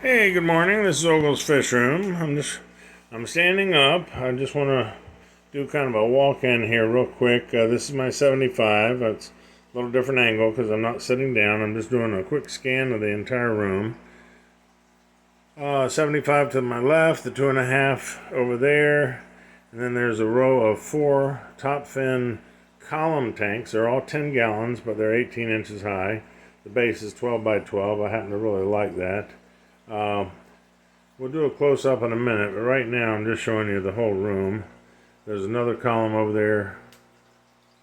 Hey, good morning. This is Ogle's Fish Room. I'm standing up. I just want to do kind of a walk-in here real quick. This is my 75. It's a little different angle because I'm not sitting down. I'm just doing a quick scan of the entire room. 75 to my left, the 2.5 over there, and then there's a row of 4 top fin column tanks. They're all 10 gallons, but they're 18 inches high. The base is 12 by 12. I happen to really like that. Uh, We'll do a close up in a minute, but right now I'm just showing you the whole room. There's another column over there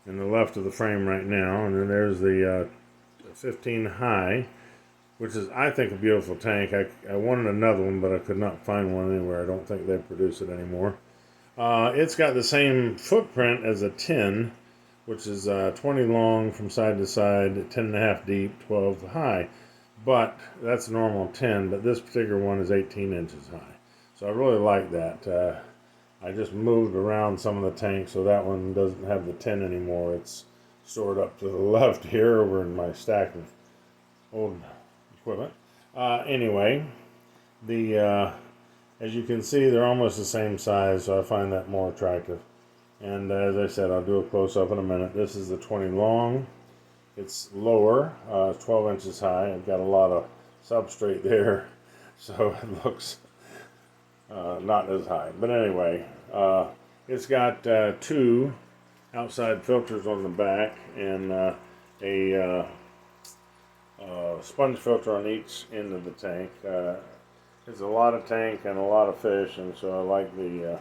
in the left of the frame right now, and then there's the 15 high, which is, I think, a beautiful tank. I wanted another one, but I could not find one anywhere. I don't think they produce it anymore. It's got the same footprint as a 10, which is 20 long from side to side, 10.5 deep, 12 high. But that's a normal 10, but this particular one is 18 inches high. So I really like that. I just moved around some of the tanks, so that one doesn't have the 10 anymore. It's stored up to the left here over in my stack of old equipment. Anyway, the as you can see, they're almost the same size, so I find that more attractive. And as I said, I'll do a close-up in a minute. This is the 20 long. It's lower, 12 inches high. I've got a lot of substrate there, so it looks not as high. But anyway, it's got 2 outside filters on the back and a sponge filter on each end of the tank. It's a lot of tank and a lot of fish, and so I like the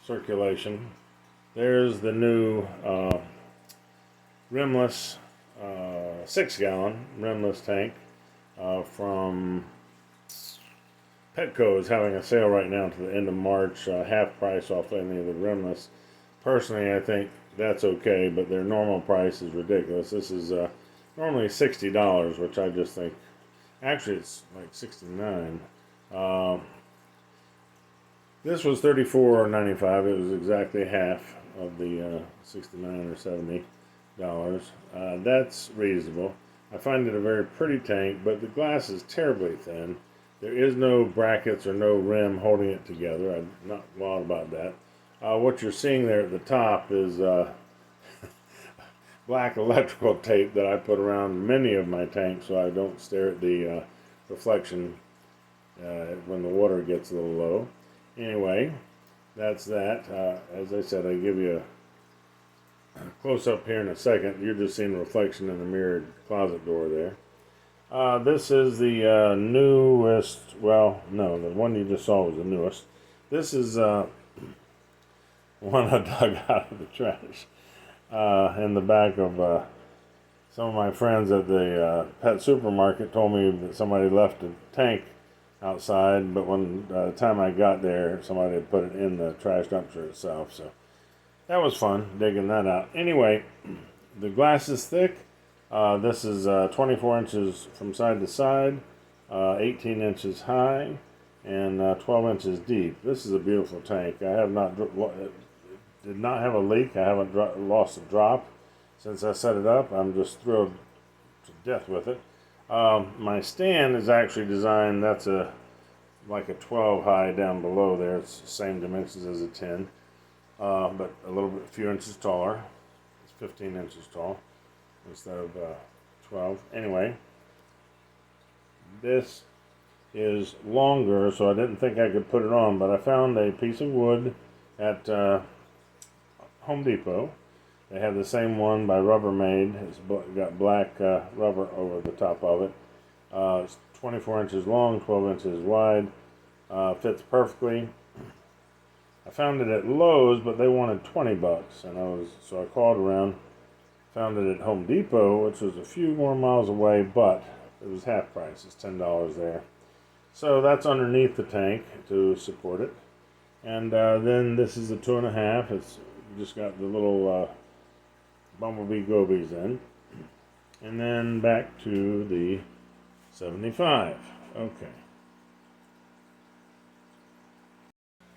circulation. There's the new rimless 6-gallon rimless tank from Petco. Is having a sale right now to the end of March, half price off any of the rimless. Personally, I think that's okay, but their normal price is ridiculous. This is normally $60, which I just think, actually it's like $69. This was $34.95. It was exactly half of the $69 or $70. That's reasonable. I find it a very pretty tank, but the glass is terribly thin. There is no brackets or no rim holding it together. I'm not wild about that. What you're seeing there at the top is black electrical tape that I put around many of my tanks so I don't stare at the reflection when the water gets a little low. Anyway, that's that. As I said, I give you a close up here in a second. You're just seeing a reflection in the mirrored closet door there. This is the newest. Well, no, the one you just saw was the newest. This is one I dug out of the trash in the back of some of my friends at the pet supermarket told me that somebody left a tank outside, but when the time I got there, somebody had put it in the trash dumpster itself. So that was fun digging that out. Anyway, the glass is thick. This is 24 inches from side to side, 18 inches high, and 12 inches deep. This is a beautiful tank. I have not did not have a leak. I haven't lost a drop since I set it up. I'm just thrilled to death with it. My stand is actually designed. That's like a 12 high down below there. It's the same dimensions as a 10, but a few inches taller. It's 15 inches tall instead of 12. Anyway, this is longer, so I didn't think I could put it on, but I found a piece of wood at Home Depot. They have the same one by Rubbermaid. It's got black rubber over the top of it. It's 24 inches long, 12 inches wide. Fits perfectly. I found it at Lowe's, but they wanted $20, and so I called around. Found it at Home Depot, which was a few more miles away, but it was half price. It's $10 there. So that's underneath the tank to support it. And then this is a 2.5. It's just got the little bumblebee gobies in. And then back to the 75. Okay.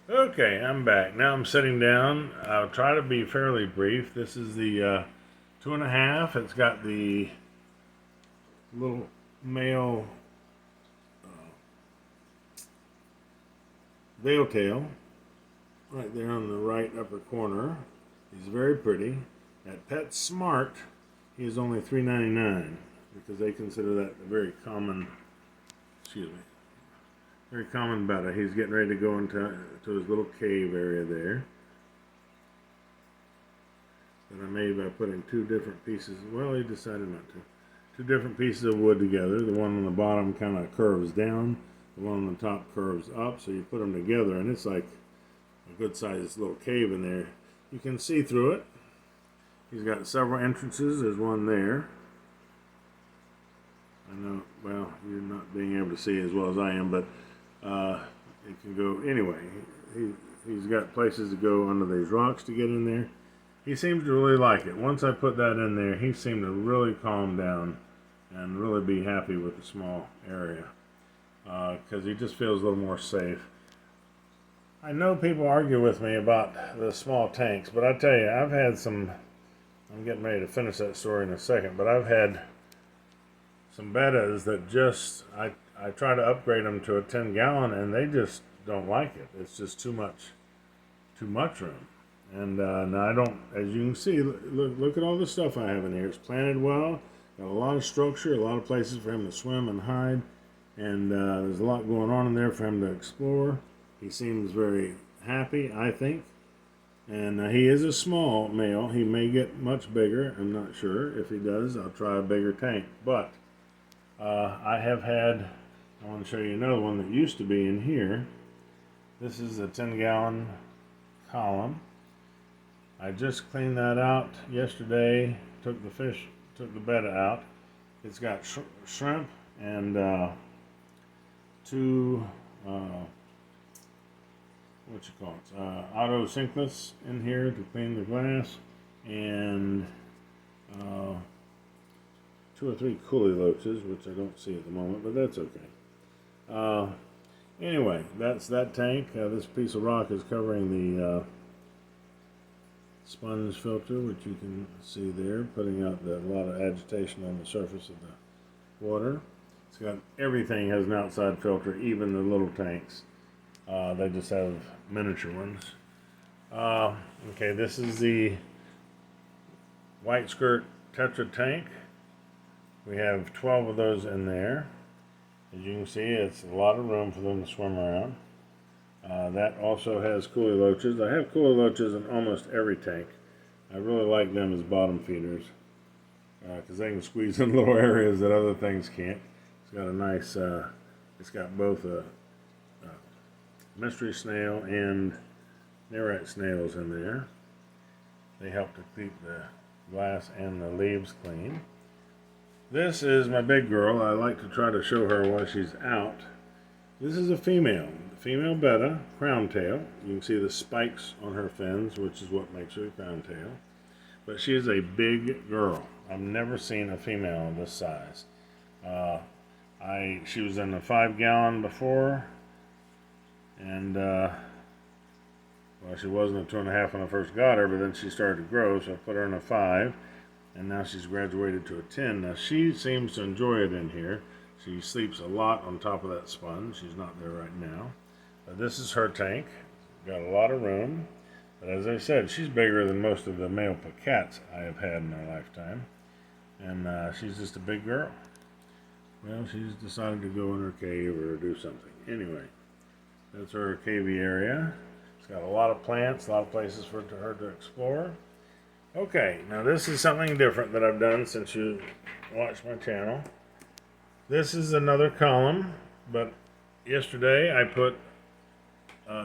Okay, I'm back. Now I'm sitting down. I'll try to be fairly brief. This is the 2.5. It's got the little male veil tail right there on the right upper corner. He's very pretty. At PetSmart, he is only $3.99 because they consider that a very common, excuse me, very common betta. He's getting ready to go into his little cave area there that I made by putting two different pieces. Well, he decided not to. Two different pieces of wood together. The one on the bottom kind of curves down. The one on the top curves up. So you put them together, and it's like a good sized little cave in there. You can see through it. He's got several entrances. There's one there. I know, well, you're not being able to see as well as I am, but it can go anyway. He's got places to go under these rocks to get in there. He seems to really like it. Once I put that in there, he seemed to really calm down and really be happy with the small area because he just feels a little more safe. I know people argue with me about the small tanks, but I tell you, I've had some, I'm getting ready to finish that story in a second, but I've had some bettas that just, I try to upgrade them to a 10-gallon and they just don't like it. It's just too much room. And now I don't, as you can see, look at all the stuff I have in here. It's planted well, got a lot of structure, a lot of places for him to swim and hide, and there's a lot going on in there for him to explore. He seems very happy, I think, and he is a small male. He may get much bigger. I'm not sure. If he does, I'll try a bigger tank. But I have had, I want to show you another one that used to be in here. This is a 10-gallon column. I just cleaned that out yesterday, took the betta out. It's got shrimp and two, auto sinklets in here to clean the glass, and 2 or 3 coolie loaches, which I don't see at the moment, but that's okay. Anyway, that's that tank. This piece of rock is covering the sponge filter, which you can see there, putting out a lot of agitation on the surface of the water. It's got everything has an outside filter, even the little tanks. They just have miniature ones. Okay, this is the White Skirt Tetra tank. We have 12 of those in there. As you can see, it's a lot of room for them to swim around. That also has coolie loaches. I have coolie loaches in almost every tank. I really like them as bottom feeders because they can squeeze in little areas that other things can't. It's got a nice, it's got both a mystery snail and Nereid snails in there. They help to keep the glass and the leaves clean. This is my big girl. I like to try to show her while she's out. This is a female betta, crown tail. You can see the spikes on her fins, which is what makes her a crown tail. But she is a big girl. I've never seen a female this size. She was in a 5-gallon before, and well, she wasn't a 2.5 when I first got her, but then she started to grow, so I put her in a 5, and now she's graduated to a 10. Now she seems to enjoy it in here. She sleeps a lot on top of that sponge. She's not there right now. This is her tank. Got a lot of room. But as I said, she's bigger than most of the male pacats I have had in my lifetime. And she's just a big girl. Well, she's decided to go in her cave or do something. Anyway, that's her cavey area. It's got a lot of plants, a lot of places for her to explore. Okay, now this is something different that I've done since you watched my channel. This is another column, but yesterday I put,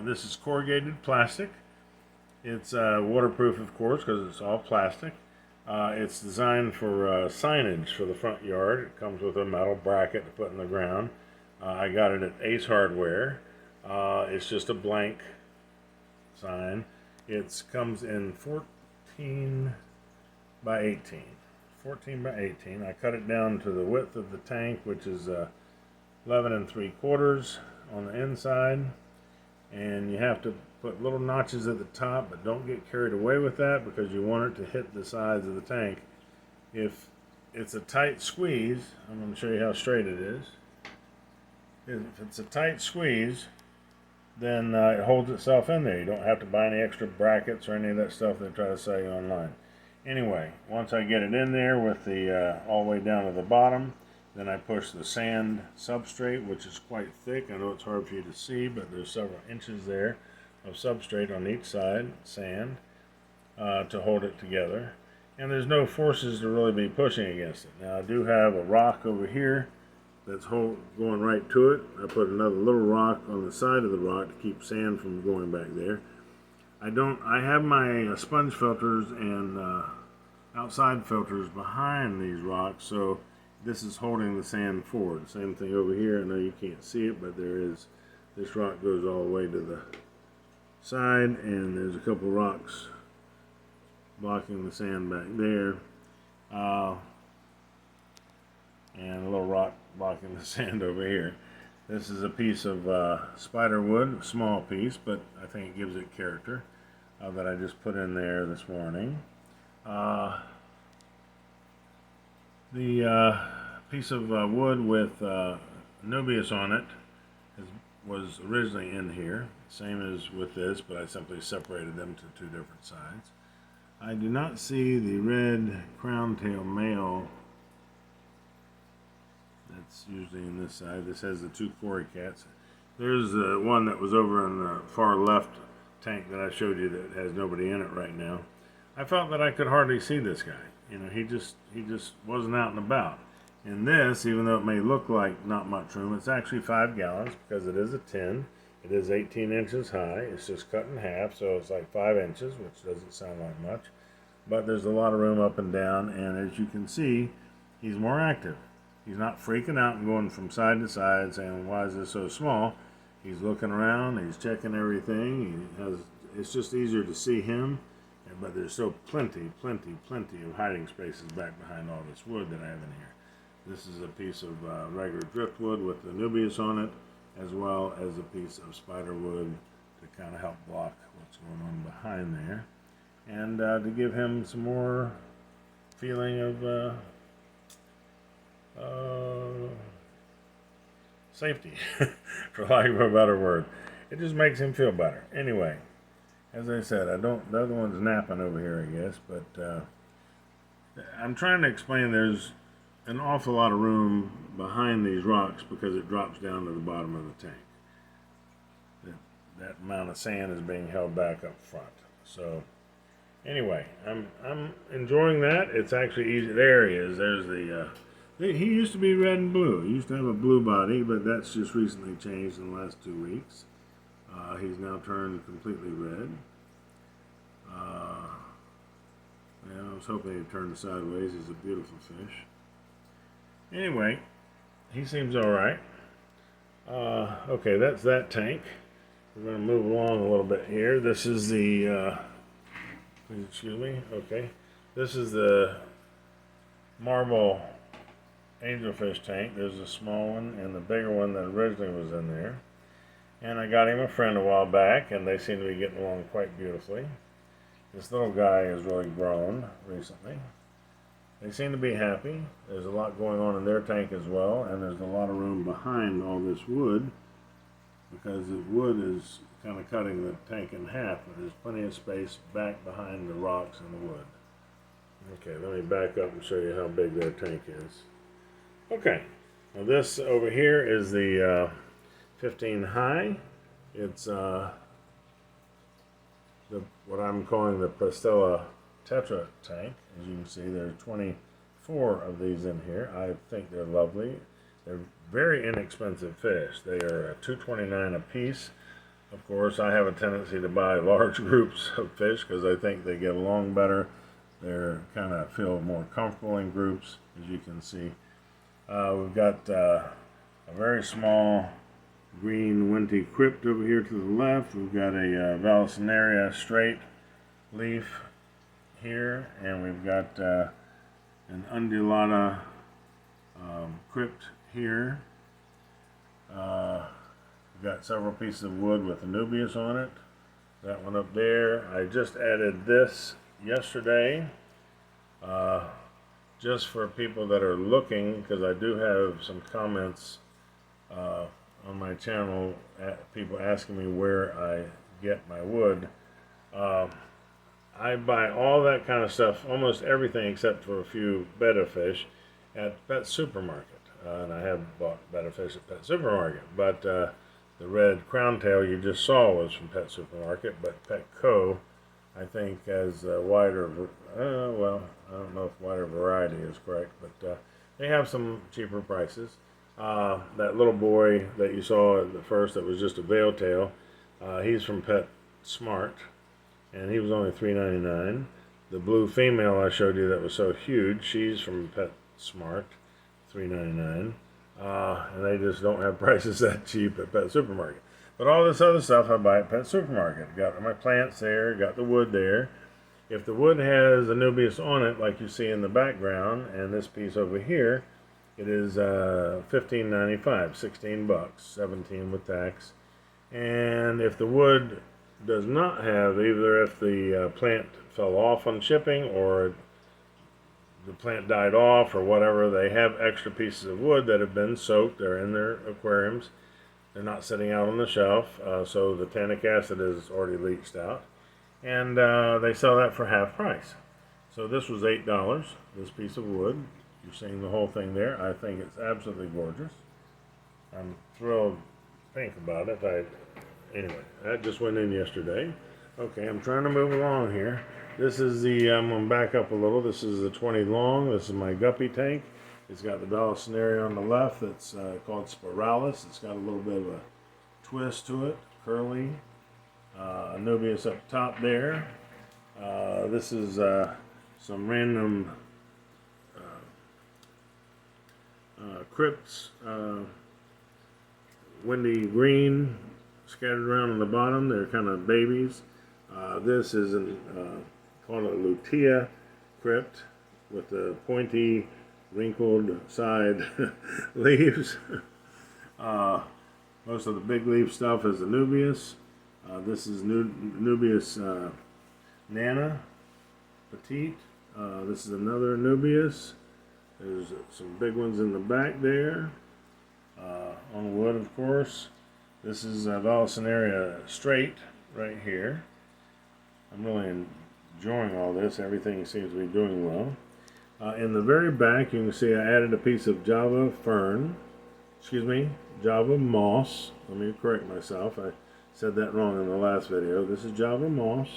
this is corrugated plastic. It's waterproof, of course, because it's all plastic. It's designed for signage for the front yard. It comes with a metal bracket to put in the ground. I got it at Ace Hardware. It's just a blank sign. It comes in 14 by 18. 14 by 18. I cut it down to the width of the tank, which is 11 3/4 on the inside. And you have to put little notches at the top, but don't get carried away with that because you want it to hit the sides of the tank. If it's a tight squeeze, I'm going to show you how straight it is. If it's a tight squeeze, then it holds itself in there. You don't have to buy any extra brackets or any of that stuff they try to sell you online. Anyway, once I get it in there with the all the way down to the bottom, then I push the sand substrate, which is quite thick. I know it's hard for you to see, but there's several inches there of substrate on each side, sand, to hold it together. And there's no forces to really be pushing against it. Now I do have a rock over here that's going right to it. I put another little rock on the side of the rock to keep sand from going back there. I have my sponge filters and outside filters behind these rocks, so this is holding the sand forward. Same thing over here. I know you can't see it, but this rock goes all the way to the side, and there's a couple rocks blocking the sand back there, and a little rock blocking the sand over here. This is a piece of spider wood, a small piece, but I think it gives it character, that I just put in there this morning. The piece of wood with Anubias on it was originally in here, same as with this, but I simply separated them to two different sides. I do not see the red crown-tail male that's usually in this side. This has the two quarry cats. There's the one that was over in the far left tank that I showed you that has nobody in it right now. I felt that I could hardly see this guy. You know, he just wasn't out and about. In this, even though it may look like not much room, it's actually 5 gallons because it is a tin. It is 18 inches high. It's just cut in half, so it's like 5 inches, which doesn't sound like much. But there's a lot of room up and down, and as you can see, he's more active. He's not freaking out and going from side to side saying, why is this so small? He's looking around, he's checking everything. It's just easier to see him, but there's still plenty of hiding spaces back behind all this wood that I have in here. This is a piece of regular driftwood with the Anubias on it, as well as a piece of spider wood to kind of help block what's going on behind there, and to give him some more feeling of safety, for lack of a better word. It just makes him feel better. Anyway, as I said, the other one's napping over here, I guess, but I'm trying to explain there's an awful lot of room behind these rocks because it drops down to the bottom of the tank. That amount of sand is being held back up front. So anyway, I'm enjoying that. It's actually easy. There he is. There's the he used to be red and blue. He used to have a blue body, but that's just recently changed in the last 2 weeks. He's now turned completely red. Yeah, I was hoping he'd turn sideways. He's a beautiful fish. Anyway, he seems all right. Okay, that's that tank. We're going to move along a little bit here. This is the, please excuse me, okay. This is the marble angelfish tank. There's a small one and the bigger one that originally was in there. And I got him a friend a while back, and they seem to be getting along quite beautifully. This little guy has really grown recently. They seem to be happy. There's a lot going on in their tank as well, and there's a lot of room behind all this wood because the wood is kind of cutting the tank in half, but there's plenty of space back behind the rocks and the wood. Okay, let me back up and show you how big their tank is. Okay, now this over here is the 15 high. It's what I'm calling the Prestella Tetra tank. As you can see, there are 24 of these in here. I think they're lovely. They're very inexpensive fish. They are $2.29 a piece. Of course, I have a tendency to buy large groups of fish because I think they get along better. They're kind of feel more comfortable in groups, as you can see. We've got a very small green Winty crypt over here to the left. We've got a Vallisneria straight leaf here, and we've got an undulata crypt here. We've got several pieces of wood with Anubias on it. That one up there. I just added this yesterday, just for people that are looking, because I do have some comments on my my channel, people asking me where I get my wood. Uh, I buy all that kind of stuff, almost everything except for a few betta fish, at Pet Supermarket. And I have bought betta fish at Pet Supermarket, but the red crown tail you just saw was from Pet Supermarket, but Petco, I think, has a wider, well, I don't know if wider variety is correct, but they have some cheaper prices. That little boy that you saw at the first that was just a veil tail, he's from Pet Smart, and he was only $3.99. The blue female I showed you that was so huge, she's from Pet Smart, $3.99. And they just don't have prices that cheap at Pet Supermarket. But all this other stuff I buy at Pet Supermarket. Got my plants there, got the wood there. If the wood has Anubias on it, like you see in the background, and this piece over here, it is $15.95, 16 bucks, 17 with tax. And if the wood does not have, either if the plant fell off on shipping or the plant died off or whatever, they have extra pieces of wood that have been soaked. They're in their aquariums. They're not sitting out on the shelf, so the tannic acid is already leached out. And they sell that for half price. So this was $8, this piece of wood. You're seeing the whole thing there. I think it's absolutely gorgeous. I'm thrilled to think about it. Anyway, that just went in yesterday. Okay, I'm trying to move along here. This is the, I'm going to back up a little. This is the 20 long. This is my guppy tank. It's got the Balisneria on the left that's called Spiralis. It's got a little bit of a twist to it, curly. Anubias up top there. This is some random crypts, windy green, scattered around on the bottom. They're kind of babies. This is called a Lutea crypt with the pointy, wrinkled side leaves. Most of the big leaf stuff is Anubias. This is Anubias Nana Petite. This is another Anubias. There's some big ones in the back there. On wood, of course. This is Vallisneria Straight right here. I'm really enjoying all this. Everything seems to be doing well. In the very back, you can see I added a piece of Java fern. Java moss. Let me correct myself. I said that wrong in the last video. This is Java moss.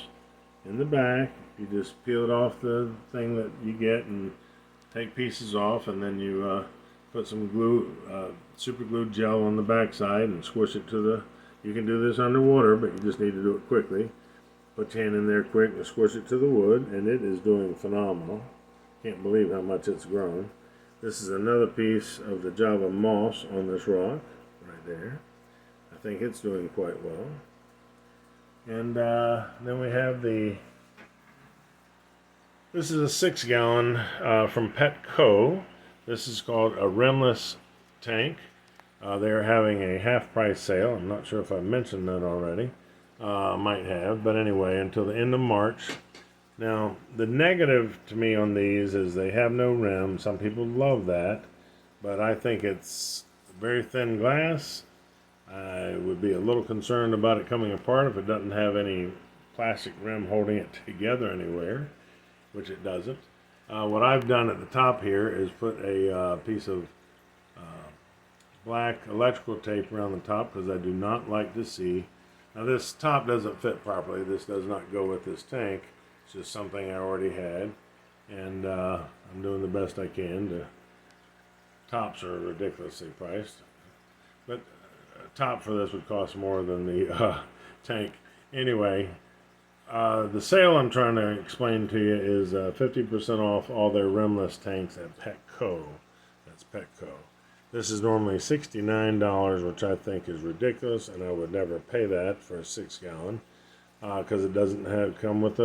In the back, you just peel it off the thing that you get and take pieces off, and then you put some glue, super glue gel on the back side and squish it to the, you can do this underwater, but you just need to do it quickly. Put your hand in there quick and squish it to the wood, and it is doing phenomenal. Can't believe how much it's grown. This is another piece of the Java moss on this rock, right there. I think it's doing quite well. And then we have this is a 6-gallon from Petco. This is called a rimless tank. They're having a half-price sale. I'm not sure if I mentioned that already. Might have, but anyway, until the end of March. Now, the negative to me on these is they have no rim. Some people love that, but I think it's very thin glass. I would be a little concerned about it coming apart if it doesn't have any plastic rim holding it together anywhere, which it doesn't. What I've done at the top here is put a piece of black electrical tape around the top because I do not like to see. Now this top doesn't fit properly. This does not go with this tank. It's just something I already had, and I'm doing the best I can. Tops are ridiculously priced, but a top for this would cost more than the tank. Anyway, the sale I'm trying to explain to you is 50% off all their rimless tanks at Petco. That's Petco. This is normally $69, which I think is ridiculous, and I would never pay that for a 6-gallon because it doesn't come with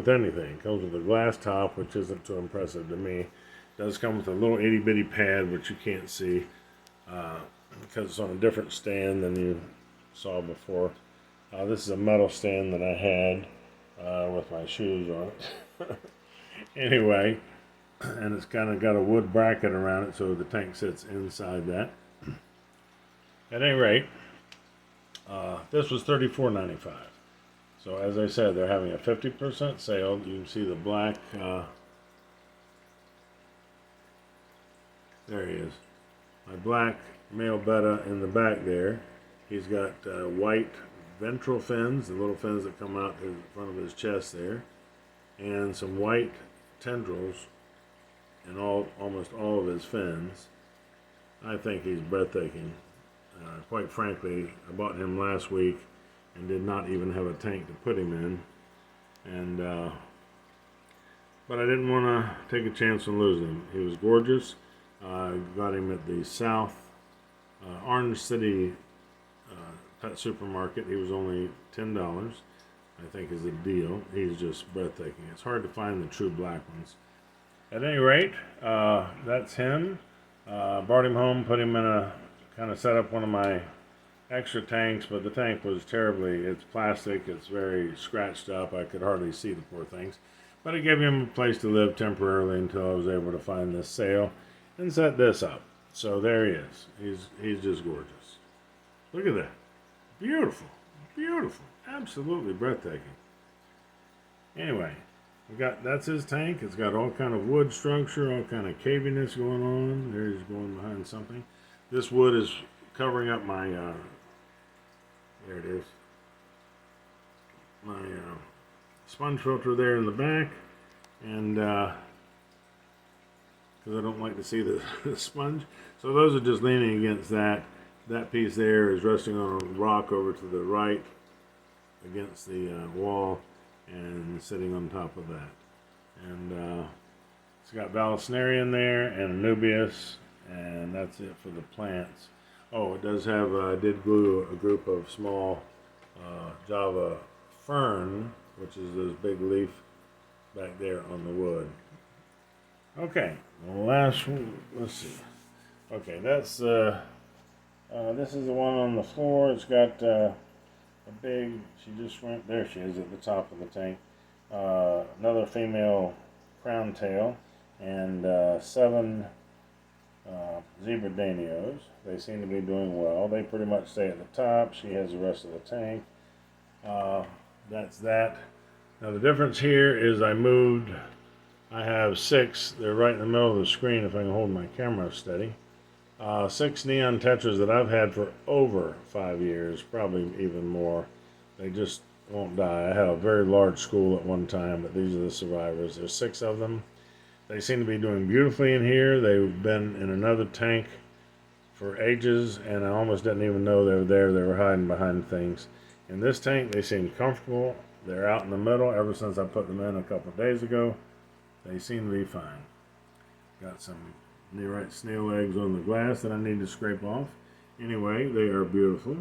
anything. It comes with a glass top, which isn't too impressive to me. It does come with a little itty bitty pad, which you can't see because it's on a different stand than you saw before. This is a metal stand that I had with my shoes on it. Anyway, and it's kind of got a wood bracket around it so the tank sits inside that. At any rate, this was $34.95. So as I said, they're having a 50% sale. You can see the black. There he is. My black male betta in the back there. He's got white ventral fins, the little fins that come out in front of his chest there, and some white tendrils in almost all of his fins. I think he's breathtaking. Quite frankly, I bought him last week and did not even have a tank to put him in, and but I didn't want to take a chance on losing him. He was gorgeous. Got him at the South Orange City pet supermarket. He was only $10. I think is a deal. He's just breathtaking. It's hard to find the true black ones. At any rate, that's him. Brought him home, put him in a kind of set up one of my extra tanks, but the tank was it's plastic, it's very scratched up. I could hardly see the poor things. But it gave him a place to live temporarily until I was able to find this sale and set this up. So there he is. He's just gorgeous. Look at that. Beautiful. Beautiful. Absolutely breathtaking. Anyway, that's his tank. It's got all kind of wood structure, all kind of caviness going on. There he's going behind something. This wood is covering up my there it is. My sponge filter there in the back, and because I don't like to see the sponge. So those are just leaning against that. That piece there is resting on a rock over to the right against the wall and sitting on top of that. And it's got Vallisneria in there and Anubias, and that's it for the plants. Oh, it does have, I did glue a group of small Java fern, which is this big leaf back there on the wood. Okay, the last one, let's see. Okay, that's, this is the one on the floor. It's got a big, she just went, there she is at the top of the tank. Another female crown tail, and 7 zebra danios. They seem to be doing well. They pretty much stay at the top. She has the rest of the tank. That's that. Now the difference here is I have 6. They're right in the middle of the screen if I can hold my camera steady. 6 neon tetras that I've had for over 5 years, probably even more. They just won't die. I had a very large school at one time, but these are the survivors. There's 6 of them. They seem to be doing beautifully in here. They've been in another tank for ages, and I almost didn't even know they were there. They were hiding behind things. In this tank, they seem comfortable. They're out in the middle ever since I put them in a couple of days ago. They seem to be fine. Got some nearite snail eggs on the glass that I need to scrape off. Anyway, they are beautiful.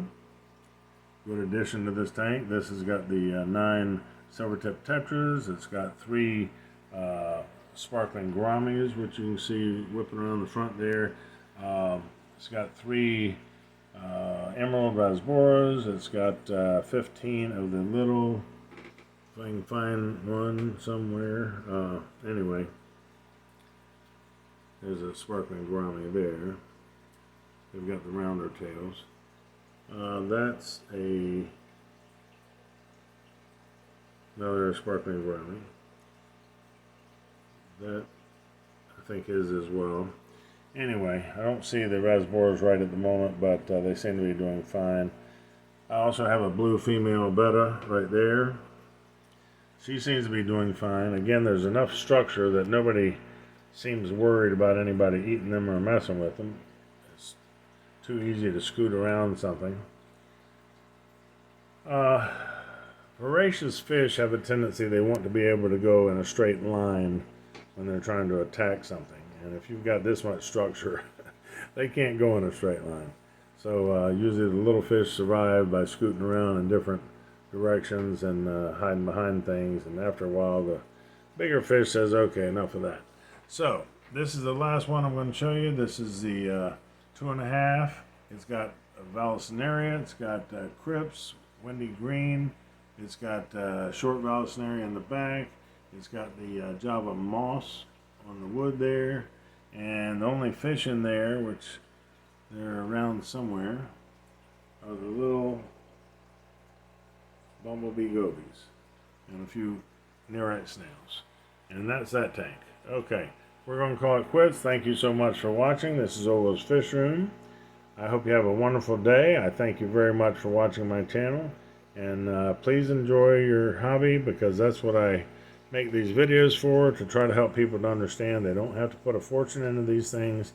Good addition to this tank. This has got the 9 silver-tip tetras. It's got 3 sparkling gouramis, which you can see whipping around the front there. It's got 3 emerald rasboras. It's got 15 of the little, if I can find one somewhere. Anyway, there's a sparkling gourami there. They've got the rounder tails. That's another sparkling gourami. That I think is as well. Anyway, I don't see the rasboras right at the moment, but they seem to be doing fine. I also have a blue female betta right there. She seems to be doing fine. Again, there's enough structure that nobody seems worried about anybody eating them or messing with them. It's too easy to scoot around something. Voracious fish have a tendency, they want to be able to go in a straight line when they're trying to attack something. And if you've got this much structure, they can't go in a straight line. So usually the little fish survive by scooting around in different directions and hiding behind things. And after a while, the bigger fish says, okay, enough of that. So this is the last one I'm going to show you. This is the 2.5. It's got Vallisneria. It's got Crips, Wendy Green. It's got short Vallisneria in the back. It's got the Java moss on the wood there. And the only fish in there, which they're around somewhere. are the little bumblebee gobies and a few nearite snails. And that's that tank. Okay, we're going to call it quits. Thank you so much for watching. This is Ogo's Fish Room. I hope you have a wonderful day. I thank you very much for watching my channel. And please enjoy your hobby, because that's what I make these videos for, to try to help people to understand they don't have to put a fortune into these things.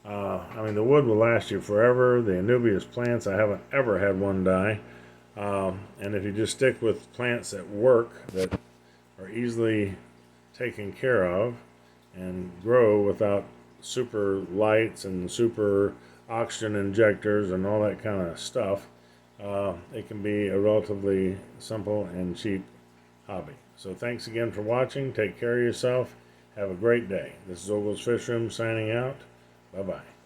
I mean, the wood will last you forever. The Anubias plants, I haven't ever had one die. And if you just stick with plants that work, that are easily taken care of and grow without super lights and super oxygen injectors and all that kind of stuff, it can be a relatively simple and cheap hobby. So thanks again for watching. Take care of yourself. Have a great day. This is Ogo's Fish Room signing out. Bye-bye.